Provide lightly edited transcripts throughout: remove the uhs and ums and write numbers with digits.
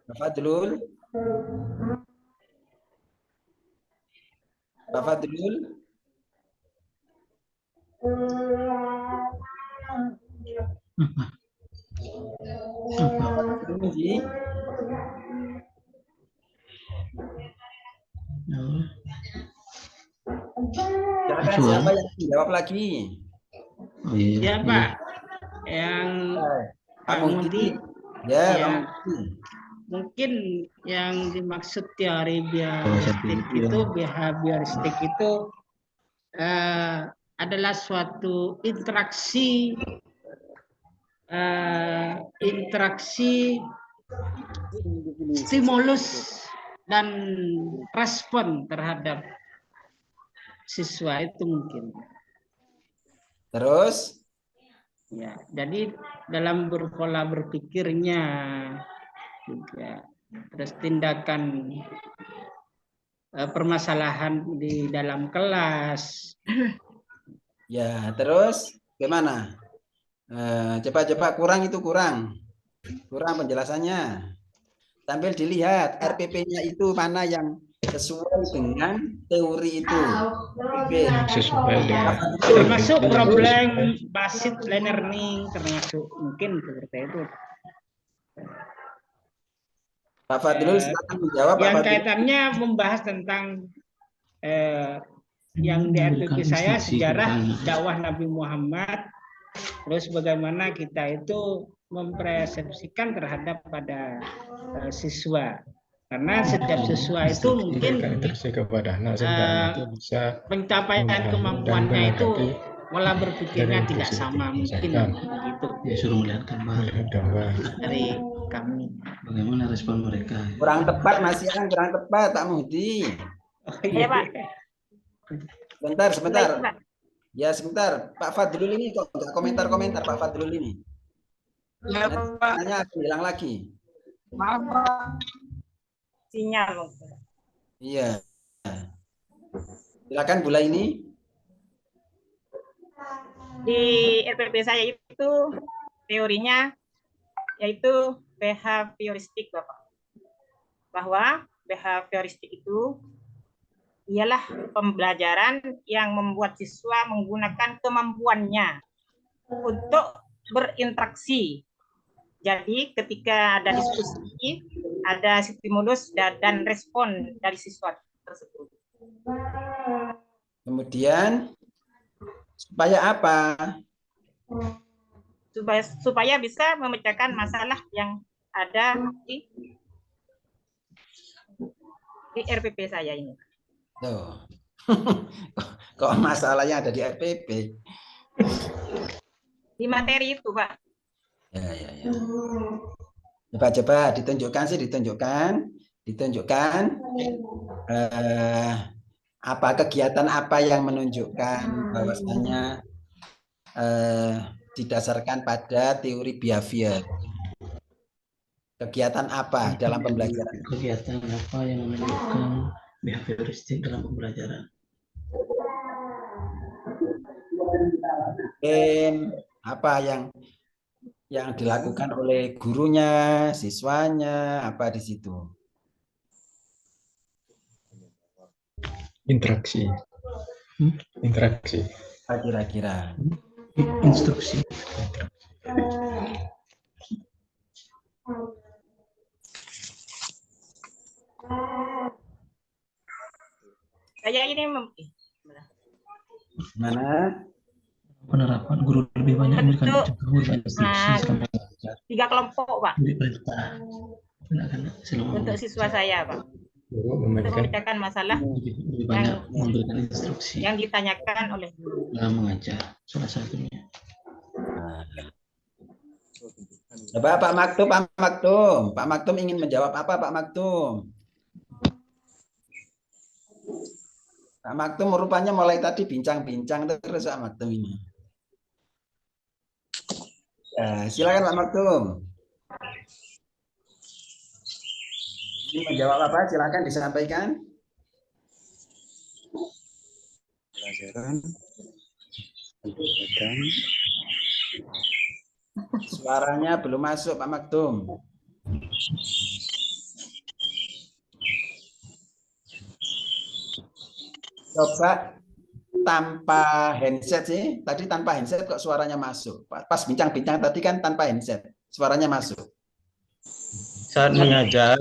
Pak Fadlul. Pak Fadlul. Silakan, siapa yang jawab lagi? Oh, iya, Ya Pak, yang Pak Muhdi. ya, Pak Muhdi. mungkin yang dimaksud teori biaristik itu, behavioristik itu adalah suatu interaksi stimulus dan respon terhadap siswa itu mungkin. Terus? Ya, jadi dalam berpola berpikirnya juga, terus tindakan permasalahan di dalam kelas. Ya, terus gimana? Coba kurang itu kurang penjelasannya. Sambil dilihat RPP-nya itu mana yang sesuai dengan teori itu. Termasuk problem basis learning, termasuk mungkin seperti itu. Pak Fadlul silakan menjawab. Yang kaitannya membahas tentang yang di RPP saya sejarah dakwah Nabi Muhammad, terus bagaimana kita itu mempersepsikan terhadap pada siswa, karena setiap siswa itu mungkin pencapaian kemampuannya itu pola berpikirnya tidak sama, mungkin begitu. Ya, suruh melihat gambar Dari kami. Bagaimana respon mereka? Kurang tepat Mas Yang, kurang tepat Pak Muhdi. Oh, iya Pak. Sebentar. Ya sebentar, Pak Fadlul ini kok nggak komentar Pak Fadlul ini. Ya, Pak. Tanya hilang lagi. Maaf, Pak. Sinyal. Iya. Silakan Bula ini. Di RPP saya itu teorinya yaitu behavioristik, Bapak. Bahwa behavioristik itu ialah pembelajaran yang membuat siswa menggunakan kemampuannya untuk berinteraksi. Jadi ketika ada diskusi, ada stimulus dan respon dari siswa tersebut. Kemudian supaya apa? Supaya bisa memecahkan masalah yang ada di RPP saya ini. Tuh. Kok masalahnya ada di RPP? Di materi itu, Pak. Ya. Coba ditunjukkan apa kegiatan apa yang menunjukkan bahwasanya didasarkan pada teori behavior. Kegiatan apa dalam pembelajaran? Kegiatan apa yang menunjukkan behavioristik dalam pembelajaran? Apa yang dilakukan oleh gurunya, siswanya, apa di situ? Interaksi. Kira-kira. Instruksi. Saya ini mana? Penerapan guru lebih banyak memberikan instruksi 3 kelompok, Pak. Untuk siswa saya, Pak. Untuk memecahkan masalah lebih banyak memberikan instruksi yang ditanyakan oleh guru dalam mengajar, salah satunya. Coba Pak Maktum ingin menjawab apa Pak Maktum? Pak Maktum rupanya mulai tadi bincang-bincang terus Pak Maktum ini. Ya, silakan Pak Maktum. Ingin menjawab apa? Silakan disampaikan. Pelajaran. Suaranya belum masuk Pak Maktum. Coba tanpa handset sih. Tadi tanpa handset kok suaranya masuk. Pas bincang-bincang tadi kan tanpa handset, suaranya masuk. Saat mengajar,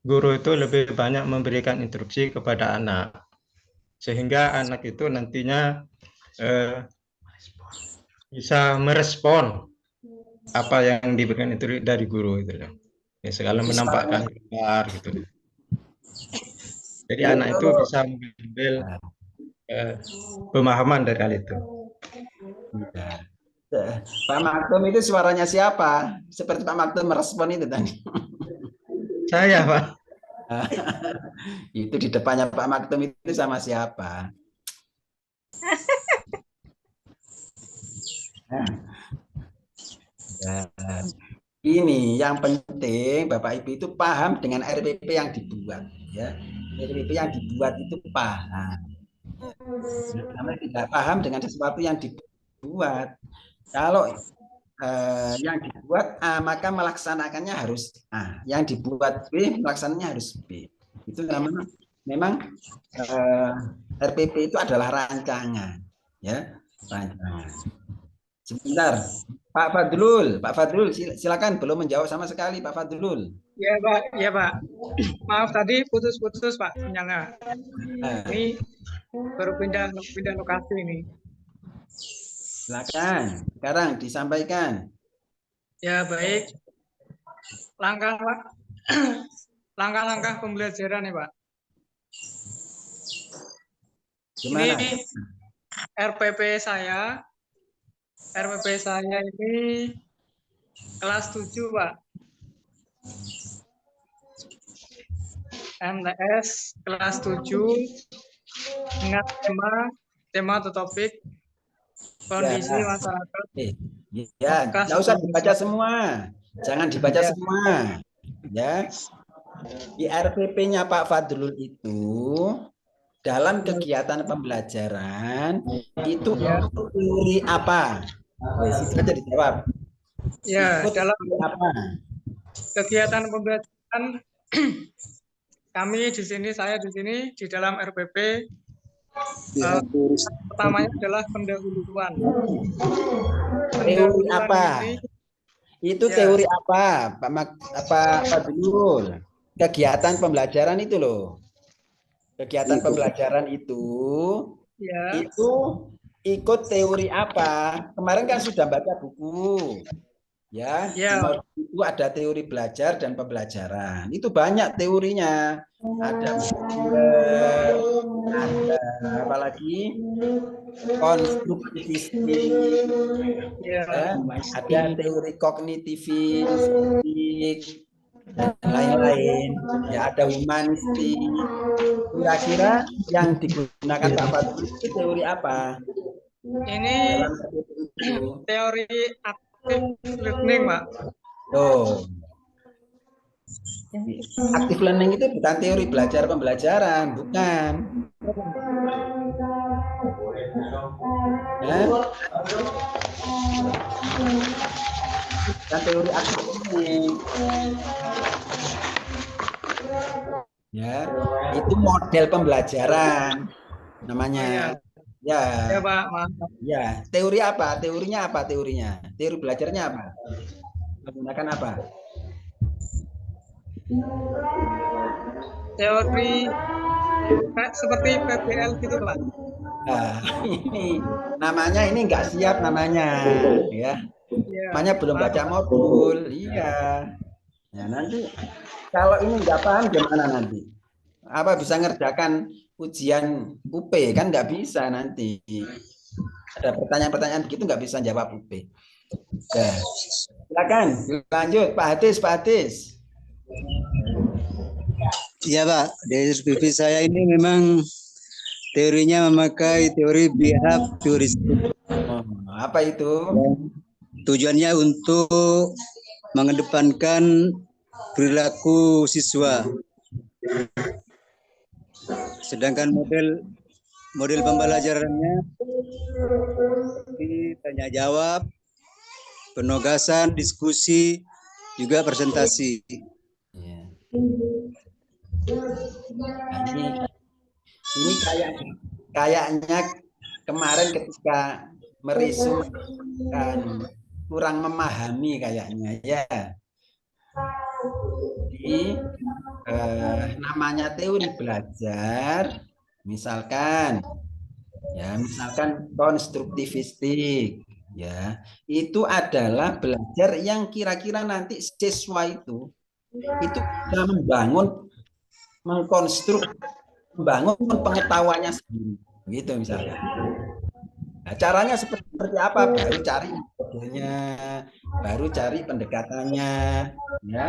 guru itu lebih banyak memberikan instruksi kepada anak, sehingga anak itu nantinya bisa merespon apa yang diberikan itu dari guru itu. Ya, segala menampakkan gambar gitu. Jadi anak itu bisa mengambil pemahaman dari hal itu. Pak Maktum itu suaranya siapa? Seperti Pak Maktum merespon itu tadi. Saya, Pak. Itu di depannya Pak Maktum itu sama siapa? Ini yang penting Bapak Ibu itu paham dengan RPP yang dibuat, ya. RPP yang dibuat itu paham. Karena tidak paham dengan sesuatu yang dibuat. Kalau yang dibuat A, maka melaksanakannya harus A. Yang dibuat B, melaksanakannya harus B. Itu namanya memang RPP itu adalah rancangan, ya, rancangan. Sebentar, Pak Fadlul, silakan, belum menjawab sama sekali, Pak Fadlul. Ya Pak, ya Pak. Maaf tadi putus-putus Pak sinyalnya. Ini baru pindah lokasi ini. Silakan, sekarang disampaikan. Ya baik. Langkah-langkah pembelajaran ya Pak. Gimana? Ini RPP saya ini kelas 7 Pak. MTS kelas 7 dengan tema atau topik kondisi masyarakat. Ya, nggak usah dibaca semua. Jangan dibaca semua. Ya. Di RPP-nya Pak Fadlul itu dalam kegiatan pembelajaran itu teori apa? Itu aja dijawab. Ya, dalam apa? Kegiatan pembelajaran saya di sini di dalam RPP pertamanya adalah pendahuluan. Teori apa? Itu teori apa, Pak Fadlul? Kegiatan pembelajaran itu loh. Kegiatan pembelajaran itu ikut teori apa? Kemarin kan sudah baca buku. Ya, itu ada teori belajar dan pembelajaran. Itu banyak teorinya. Ada apa lagi? Konstruktivistik. Ya, ada teori kognitivistik dan lain-lain. Ya, ada humanistik. Kira-kira yang digunakan Pak Fadlul itu teori apa? Ini teori active learning, Pak. Oh. Active learning itu bukan teori belajar pembelajaran, bukan. Ya. Bukan teori active learning. Ya, itu model pembelajaran namanya. Ya. Ya, Pak. Maaf. Ya, teori apa? Teorinya apa? Teorinya? Teori belajarnya apa? Menggunakan apa? Teori seperti PBL gitu, Pak. Nah, ini namanya ini nggak siap namanya, ya. Namanya belum baca modul, iya. Ya nanti kalau ini nggak paham gimana nanti? Apa bisa ngerjakan ujian UP kan nggak bisa nanti. Ada pertanyaan-pertanyaan begitu nggak bisa jawab UP. Ya. Silakan lanjut Pak Hatis. Iya Pak, dari SPV saya ini memang teorinya memakai teori behavioristik. Apa itu? Tujuannya untuk mengedepankan perilaku siswa. Sedangkan model pembelajarannya tanya jawab, penugasan, diskusi, juga presentasi. Nah, ini kayaknya kemarin ketika meresum kan kurang memahami kayaknya ya. Jadi namanya teori belajar, misalkan konstruktivistik, ya itu adalah belajar yang kira-kira nanti siswa itu bisa membangun pengetahuannya sendiri, gitu misalkan. Nah, caranya seperti apa? Baru cari metodenya, baru cari pendekatannya, ya,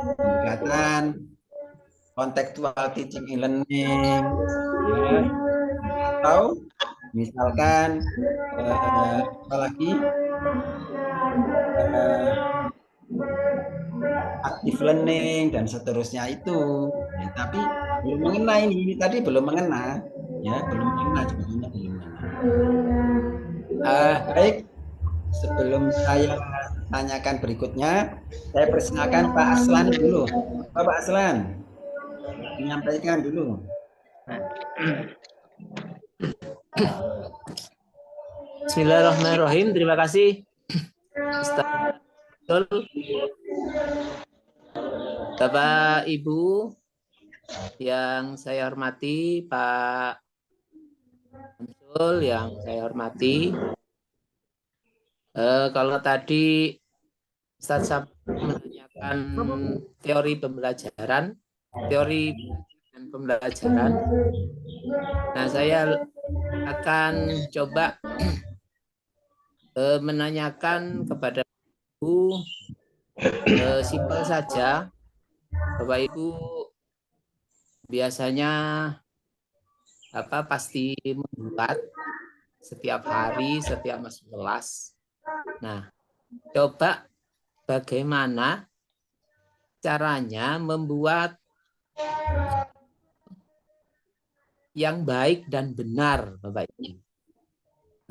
pendekatan contextual teaching and learning, ya, atau misalkan apalagi active learning dan seterusnya itu, ya, tapi belum mengena ini tadi belum mengena, ya belum mengena sebetulnya belum mengena. Baik, sebelum saya tanyakan berikutnya, saya persilakan Pak Aslan dulu. Pak Aslan, menyampaikan dulu. Bismillahirrahmanirrahim. Terima kasih, Ustaz. Bapak Ibu yang saya hormati, Pak Konsul yang saya hormati. Kalau tadi Ustaz menanyakan teori pembelajaran, teori dan pembelajaran, nah saya akan coba menanyakan kepada Ibu simpel saja. Bapak Ibu biasanya pasti membuat setiap hari, setiap masuk kelas. Nah, coba bagaimana caranya membuat yang baik dan benar, Bapak Ibu.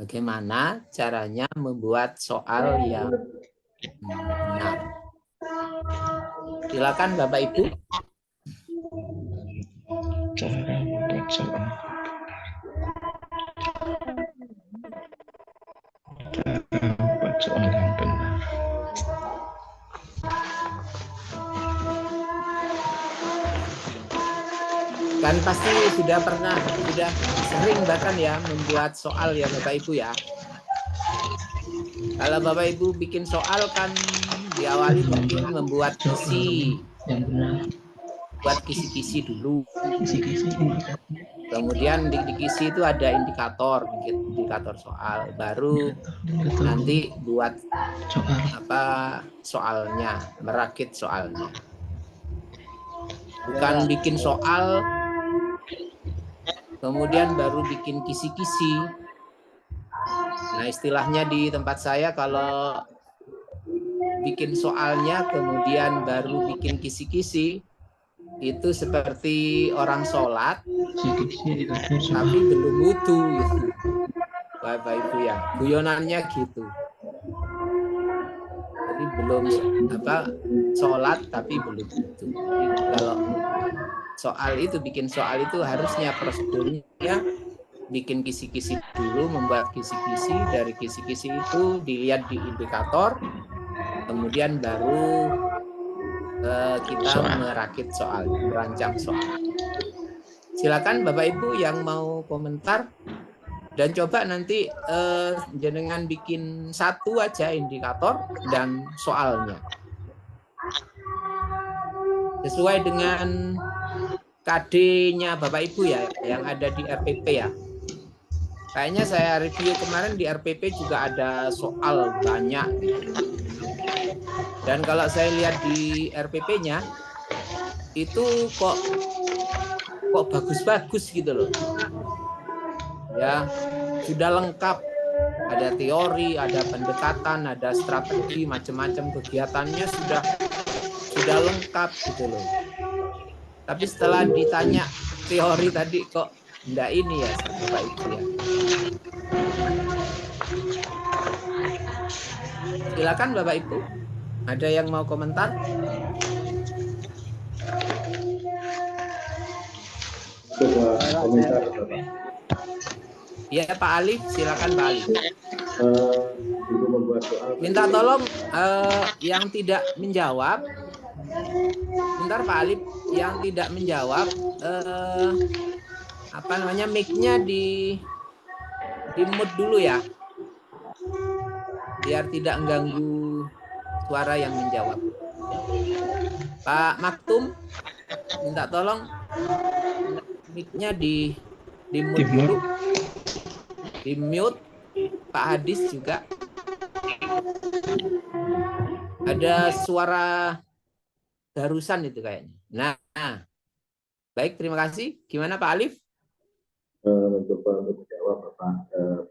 Bagaimana caranya membuat soal yang benar. Silakan Bapak Ibu. Cara membuat soal. Membuat soal yang benar. Kan pasti sudah sering bahkan ya membuat soal ya Bapak Ibu ya. Kalau Bapak Ibu bikin soal kan diawali mungkin membuat kisi, buat kisi-kisi dulu. Kemudian di kisi itu ada indikator soal, baru nanti buat soalnya, merakit soalnya. Bukan bikin soal kemudian baru bikin kisi-kisi. Nah, istilahnya di tempat saya kalau bikin soalnya kemudian baru bikin kisi-kisi itu seperti orang sholat tapi belum wudu gitu. Bapak Ibu ya, guyonannya gitu. Jadi belum sholat tapi belum wudu. Kalau soal itu, bikin soal itu harusnya prosedurnya bikin kisi-kisi dulu, membuat kisi-kisi. Dari kisi-kisi itu dilihat di indikator, kemudian baru kita merakit soal, merancang soal. Silakan Bapak Ibu yang mau komentar, dan coba nanti jenengan bikin satu aja indikator dan soalnya sesuai dengan KD-nya Bapak Ibu ya, yang ada di RPP ya. Kayaknya saya review kemarin di RPP juga ada soal banyak. Dan kalau saya lihat di RPP-nya, itu kok bagus-bagus gitu loh. Ya, sudah lengkap. Ada teori, ada pendekatan, ada strategi, macam-macam kegiatannya sudah lengkap gitu loh. Tapi setelah ditanya teori tadi kok enggak ini ya Bapak Ibu ya. Silakan Bapak Ibu. Ada yang mau komentar? Ya Pak Alif, silakan Pak Alif. Untuk membuat soal. Minta tolong yang tidak menjawab. Bentar Pak Alif, yang tidak menjawab apa namanya, mic-nya di mute dulu ya, biar tidak mengganggu suara yang menjawab. Pak Maktum, minta tolong mic-nya di mute dulu, di mute. Pak Hadis juga ada suara barusan itu kayaknya. Nah, baik, terima kasih. Gimana Pak Alif? Mencoba untuk menjawab Bapak,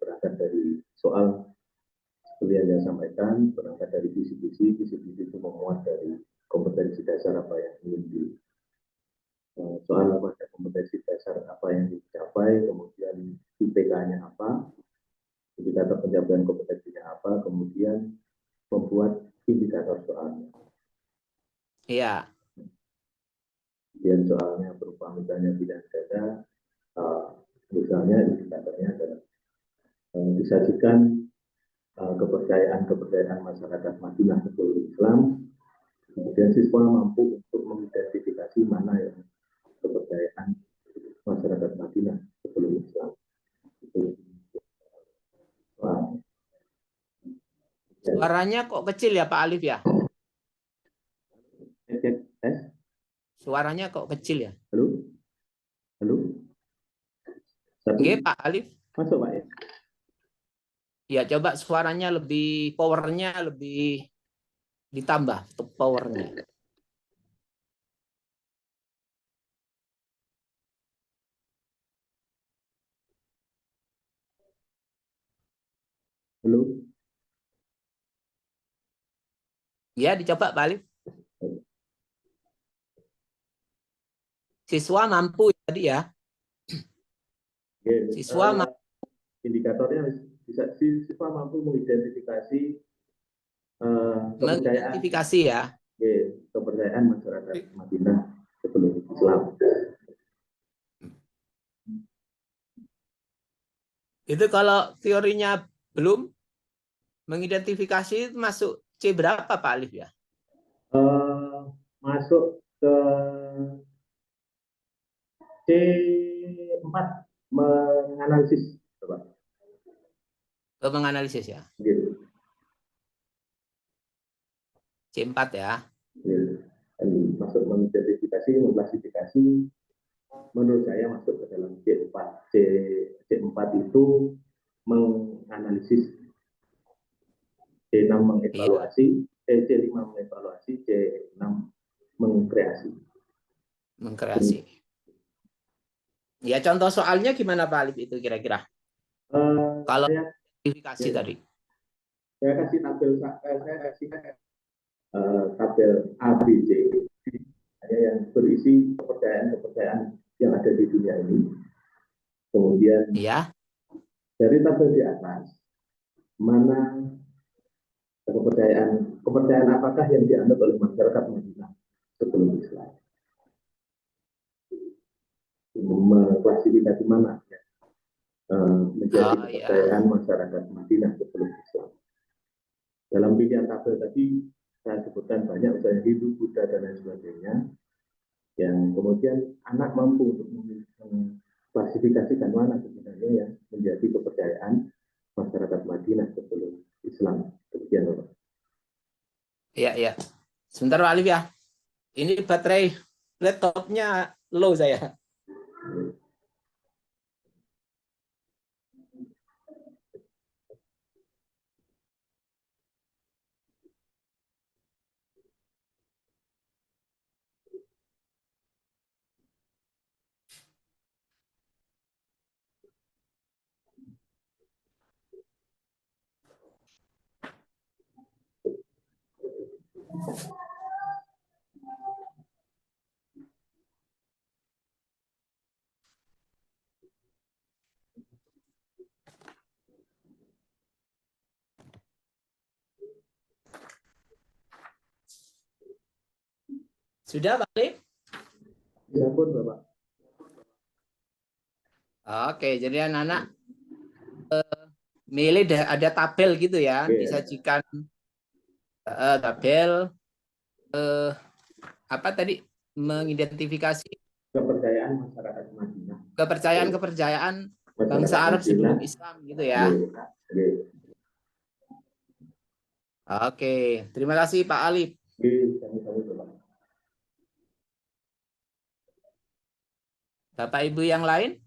berangkat dari soal seperti yang saya sampaikan, berangkat dari visi-visi itu memuat dari kompetensi dasar apa yang ingin di soal apa, kompetensi dasar apa yang dicapai, kemudian IPK-nya apa, indikator pencapaian kompetensinya apa, kemudian membuat indikator soalnya. Iya. Kemudian soalnya berupa misalnya bidang data, misalnya indikatornya adalah disajikan kepercayaan masyarakat Madinah sebelum Islam, kemudian siswa mampu untuk mengidentifikasi mana yang kepercayaan masyarakat Madinah sebelum Islam. Suaranya kok kecil ya Pak Alif ya? Suaranya kok kecil ya? Halo? Halo? Oke Pak Alif. Masuk Pak ya? Ya coba suaranya lebih, powernya lebih ditambah untuk powernya. Halo? Ya dicoba Pak Alif. Siswa mampu tadi ya. Siswa mampu. Indikatornya bisa siswa mampu mengidentifikasi mengidentifikasi ya. Kepercayaan masyarakat Madinah sebelum Islam. Itu kalau teorinya belum mengidentifikasi itu masuk C berapa Pak Alif ya? Masuk ke C4, menganalisis. Coba. Menganalisis ya. Gitu. C4 ya. Masuk mengidentifikasi, mengklasifikasi, menurut saya masuk ke dalam C4. C4 itu menganalisis, C6 mengevaluasi, C5 mengevaluasi, C6 mengkreasi. Mengkreasi. Ya contoh soalnya gimana Pak Alif itu kira-kira? Kalau identifikasi tadi. Saya kasih tabel A, B, C, yang berisi kepercayaan yang ada di dunia ini. Kemudian ya, dari tabel di atas, mana kepercayaan apakah yang dianut oleh masyarakat Madinah sebelum Islam. Mengklasifikasi mana menjadi kepercayaan masyarakat Madinah sebelum Islam. Dalam pilihan tabel tadi saya sebutkan banyak, misalnya Hindu, Buddha dan lain sebagainya, yang kemudian anak mampu untuk mengklasifikasikan mana sebenarnya yang menjadi kepercayaan masyarakat Madinah sebelum Islam. Demikian Bapak. Iya. Sebentar Pak Alif ya. Ini baterai laptopnya low saya. Sudah Pak Alif? Ya pun Bapak. Oke, jadi anak-anak Mele ada tabel gitu ya, disajikan tabel apa tadi, mengidentifikasi kepercayaan bangsa Arab sebelum Islam gitu ya. Oke, terima kasih Pak Alif. Bapak Ibu yang lain?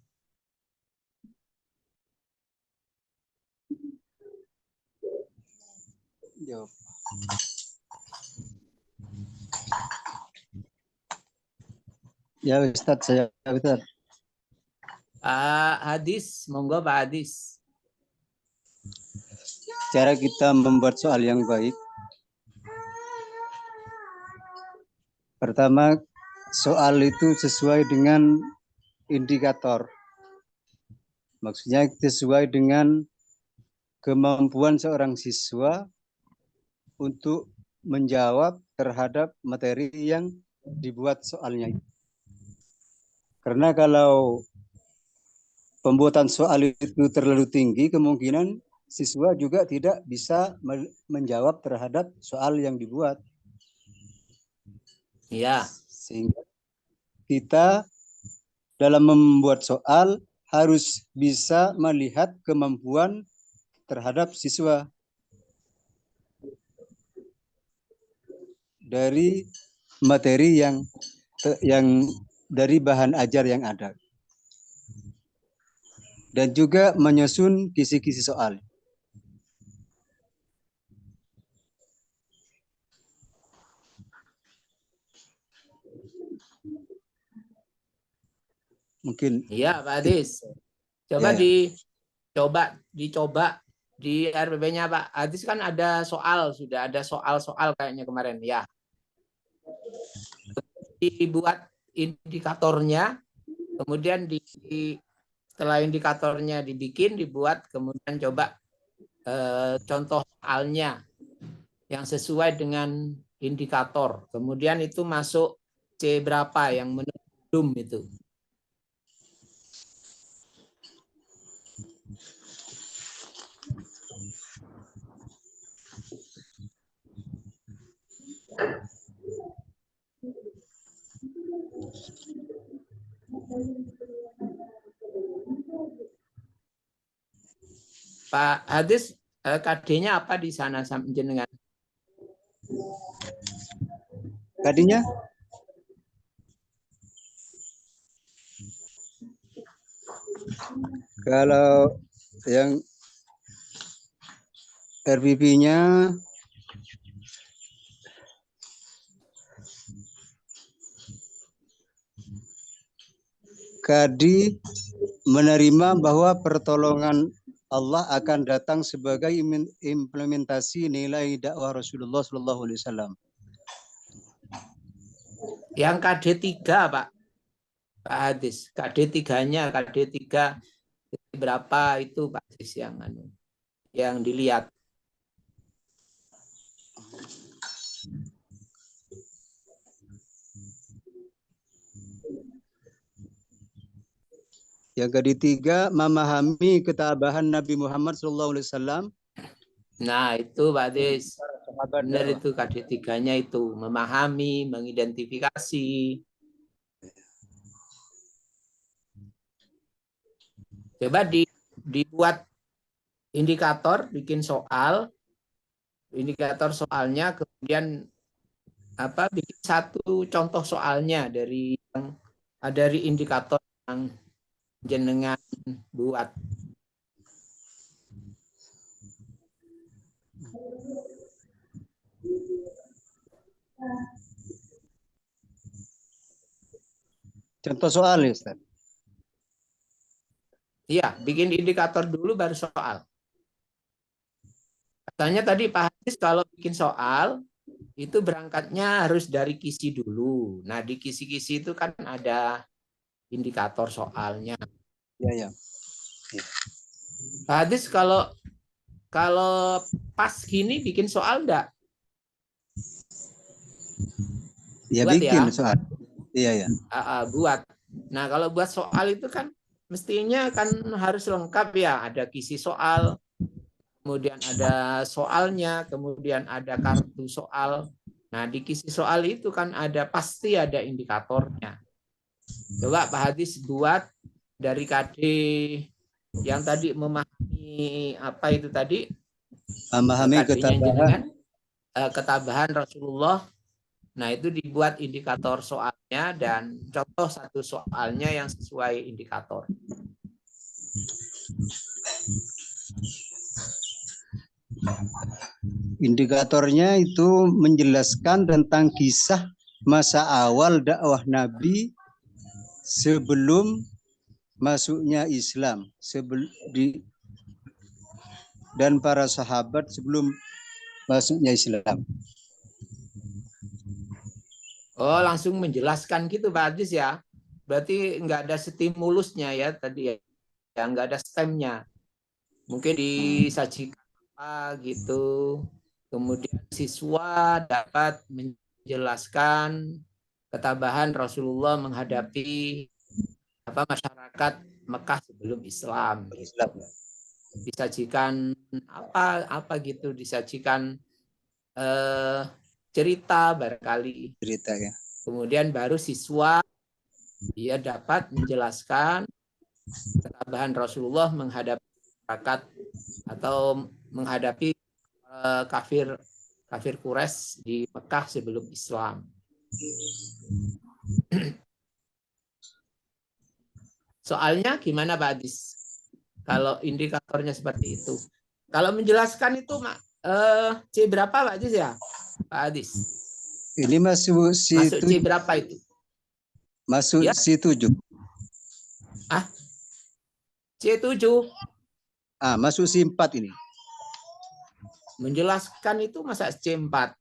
Ya Ustadz, saya Ustadz. Hadis, monggo Pak Hadis. Cara kita membuat soal yang baik. Pertama, soal itu sesuai dengan indikator. Maksudnya sesuai dengan kemampuan seorang siswa untuk menjawab terhadap materi yang dibuat soalnya. Karena kalau pembuatan soal itu terlalu tinggi, kemungkinan siswa juga tidak bisa menjawab terhadap soal yang dibuat. Iya. Sehingga kita dalam membuat soal harus bisa melihat kemampuan terhadap siswa dari materi yang dari bahan ajar yang ada. Dan juga menyusun kisi-kisi soal. Mungkin. Iya, Pak Hadis. Coba dicoba di RPP-nya Pak Hadis kan ada soal, sudah ada soal-soal kayaknya kemarin ya. Dibuat indikatornya, kemudian setelah indikatornya dibuat, kemudian coba contoh soalnya yang sesuai dengan indikator. Kemudian itu masuk C berapa yang belum itu. Pak Hadis, KD-nya apa di sana jenengan? KD-nya? Kalau yang RPP-nya KD menerima bahwa pertolongan Allah akan datang sebagai implementasi nilai dakwah Rasulullah SAW. Yang KD3 Pak Hadis, KD3-nya, KD3 berapa itu Pak Hadis yang dilihat? Yang ketiga, memahami ketabahan Nabi Muhammad SAW. Nah, itu Pak Hadis. Benar itu KD3-nya itu. Memahami, mengidentifikasi. Coba dibuat indikator, bikin soal. Indikator soalnya, kemudian bikin satu contoh soalnya dari indikator yang jenengan buat. Contoh soal ya, Ustaz? Iya, bikin indikator dulu baru soal. Katanya tadi Pak Hadis kalau bikin soal itu berangkatnya harus dari kisi dulu. Nah, di kisi-kisi itu kan ada indikator soalnya. Ya. Pak Hadis kalau pas gini bikin soal enggak? Ya buat bikin ya? Soal. Iya. Buat. Nah, kalau buat soal itu kan mestinya kan harus lengkap ya, ada kisi soal, kemudian ada soalnya, kemudian ada kartu soal. Nah, di kisi soal itu kan pasti ada indikatornya. Coba Pak Hadis buat dari KD yang tadi memahami apa itu tadi? Memahami ketabahan Rasulullah. Nah, itu dibuat indikator soalnya dan contoh satu soalnya yang sesuai indikator. Indikatornya itu menjelaskan tentang kisah masa awal dakwah Nabi sebelum masuknya Islam, dan para sahabat sebelum masuknya Islam. Oh, langsung menjelaskan gitu Pak Hadis ya. Berarti nggak ada stimulusnya ya tadi ya. Ya nggak ada stemnya. Mungkin disajikan apa gitu. Kemudian siswa dapat menjelaskan ketabahan Rasulullah menghadapi masyarakat Mekah sebelum Islam. Disajikan apa gitu, disajikan cerita barangkali. Cerita ya. Kemudian baru siswa dia dapat menjelaskan ketabahan Rasulullah menghadapi masyarakat atau menghadapi kafir Quraisy di Mekah sebelum Islam. Soalnya gimana Pak Hadis? Kalau indikatornya seperti itu. Kalau menjelaskan itu C berapa Pak Hadis ya? Pak Hadis. Ini masuk C berapa itu? Masuk ya? C7. C7. Masuk C4 ini. Menjelaskan itu masa C4.